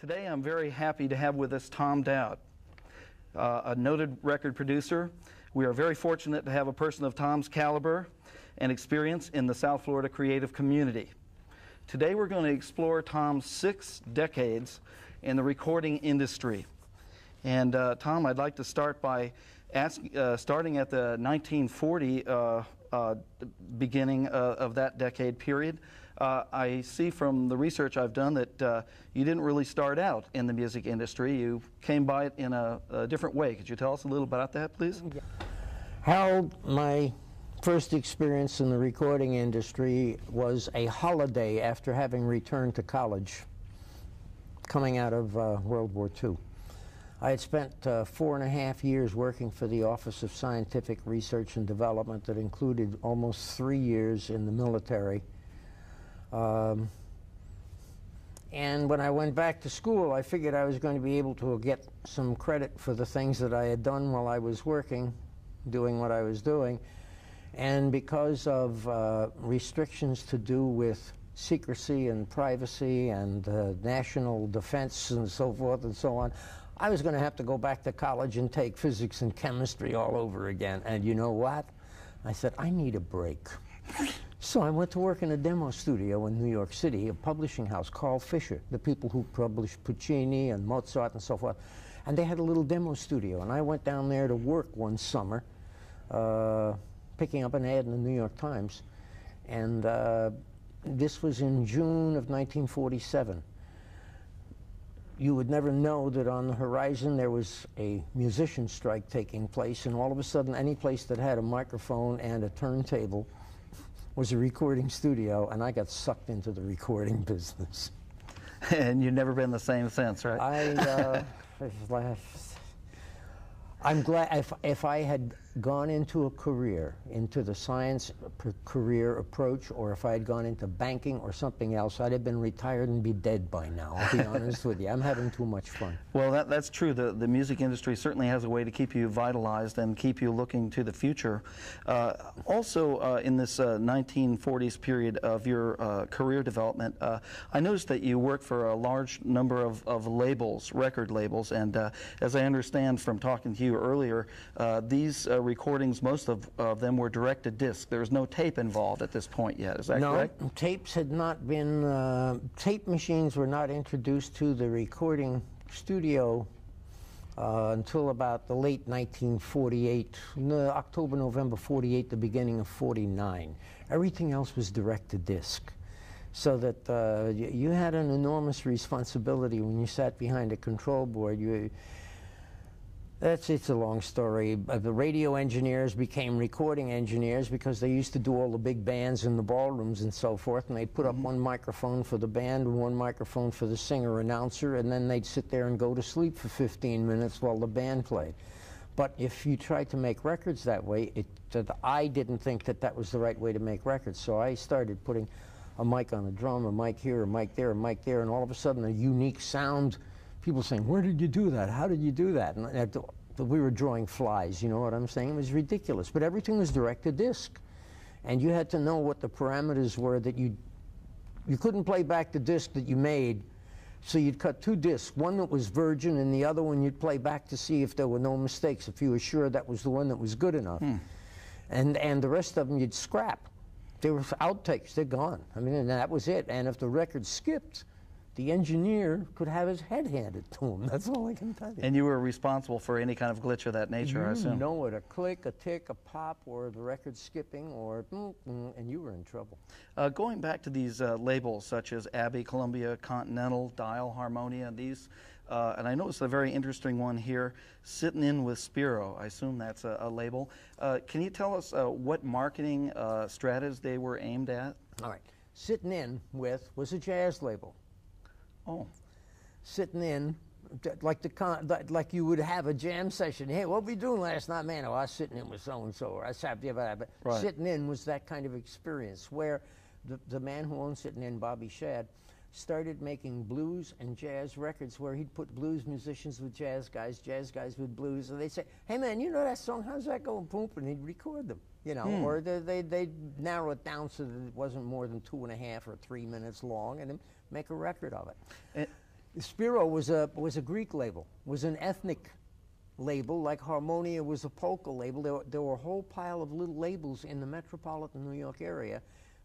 Today I'm very happy to have with us Tom Dowd, a noted record producer. We are very fortunate to have a person of Tom's caliber and experience in the South Florida creative community. Today we're going to explore Tom's 6 decades in the recording industry. And Tom, I'd like to start by starting at the 1940 beginning of that decade period. I see from the research I've done that you didn't really start out in the music industry. You came by it in a different way. Could you tell us a little about that, please? Yeah. Harold, my first experience in the recording industry was a holiday after having returned to college, coming out of World War II. I had spent 4.5 years working for the Office of Scientific Research and Development that included almost 3 years in the military. And when I went back to school, I figured I was going to be able to get some credit for the things that I had done while I was working, doing what I was doing. And because of restrictions to do with secrecy and privacy and national defense and so forth and so on, I was going to have to go back to college and take physics and chemistry all over again. And you know what? I said, I need a break. So I went to work in a demo studio in New York City, a publishing house, Carl Fisher, the people who published Puccini and Mozart and so forth. And they had a little demo studio. And I went down there to work one summer, picking up an ad in the New York Times. And this was in June of 1947. You would never know that on the horizon there was a musician strike taking place, and all of a sudden any place that had a microphone and a turntable was a recording studio, and I got sucked into the recording business. And you've never been the same since, right? I'm glad if I had gone into a career, into the science career approach, or if I had gone into banking or something else, I'd have been retired and be dead by now, I'll be honest with you. I'm having too much fun. Well, that's true. The music industry certainly has a way to keep you vitalized and keep you looking to the future. Also, in this 1940s period of your career development, I noticed that you worked for a large number of labels, record labels, and as I understand from talking to you earlier, these recordings, most of them were direct-to-disc. There was no tape involved at this point yet. Is that correct? No, tapes had not been, tape machines were not introduced to the recording studio until about the late 1948, October, November 48, the beginning of 49. Everything else was direct-to-disc. So that you had an enormous responsibility when you sat behind a control board. It's a long story. The radio engineers became recording engineers because they used to do all the big bands in the ballrooms and so forth, and they'd put up one microphone for the band and one microphone for the singer-announcer, and then they'd sit there and go to sleep for 15 minutes while the band played. But if you tried to make records that way, I didn't think that that was the right way to make records, so I started putting a mic on a drum, a mic here, a mic there, a mic there, and all of a sudden a unique sound. People saying, where did you do that? How did you do that? And we were drawing flies, you know what I'm saying? It was ridiculous. But everything was direct-to-disc. And you had to know what the parameters were that you couldn't play back the disc that you made. So you'd cut 2 discs, one that was virgin and the other one you'd play back to see if there were no mistakes, if you were sure that was the one that was good enough. And the rest of them you'd scrap. They were outtakes, they're gone. I mean, and that was it. And if the record skipped, the engineer could have his head handed to him. That's all I can tell you. And you were responsible for any kind of glitch of that nature, I assume? You know it, a click, a tick, a pop, or the record skipping, or and you were in trouble. Going back to these labels such as Abbey, Columbia, Continental, Dial, Harmonia, these, and I noticed a very interesting one here, Sittin' In with Spiro. I assume that's a label. Can you tell us what marketing strategies they were aimed at? All right. Sittin' In with was a jazz label. Oh. Sitting in, like you would have a jam session. Hey, what were we doing last night? Man, I was sitting in with so-and-so, or I sat there, but right. Sitting in was that kind of experience where the man who owned Sitting In, Bobby Shad, started making blues and jazz records where he'd put blues musicians with jazz guys with blues, and they'd say, hey man, you know that song, how's that going? Boom, and he'd record them. You know, or they'd narrow it down so that it wasn't more than 2.5 or 3 minutes long, and then make a record of it. Spiro was a Greek label, was an ethnic label, like Harmonia was a polka label. There were a whole pile of little labels in the metropolitan New York area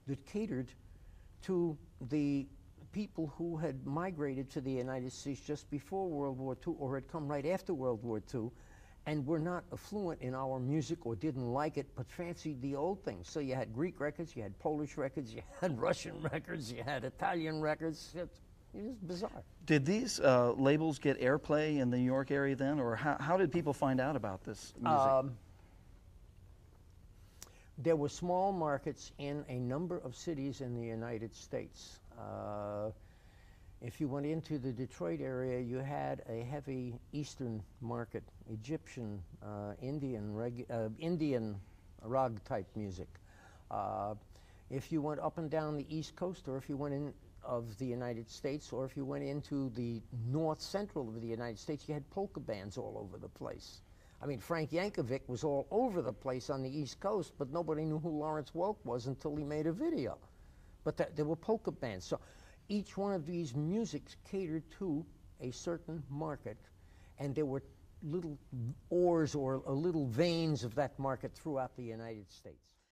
that catered to the people who had migrated to the United States just before World War II or had come right after World War II and were not affluent in our music or didn't like it but fancied the old things. So you had Greek records, you had Polish records, you had Russian records, you had Italian records. It was bizarre. Did these labels get airplay in the New York area then, or how did people find out about this music? There were small markets in a number of cities in the United States. If you went into the Detroit area, you had a heavy Eastern market, Egyptian, Indian rag type music. If you went up and down the East Coast, or if you went in of the United States, or if you went into the north central of the United States, you had polka bands all over the place. I mean, Frank Yankovic was all over the place on the East Coast, but nobody knew who Lawrence Welk was until he made a video. But there were polka bands. So each one of these musics catered to a certain market, and there were little ores or little veins of that market throughout the United States.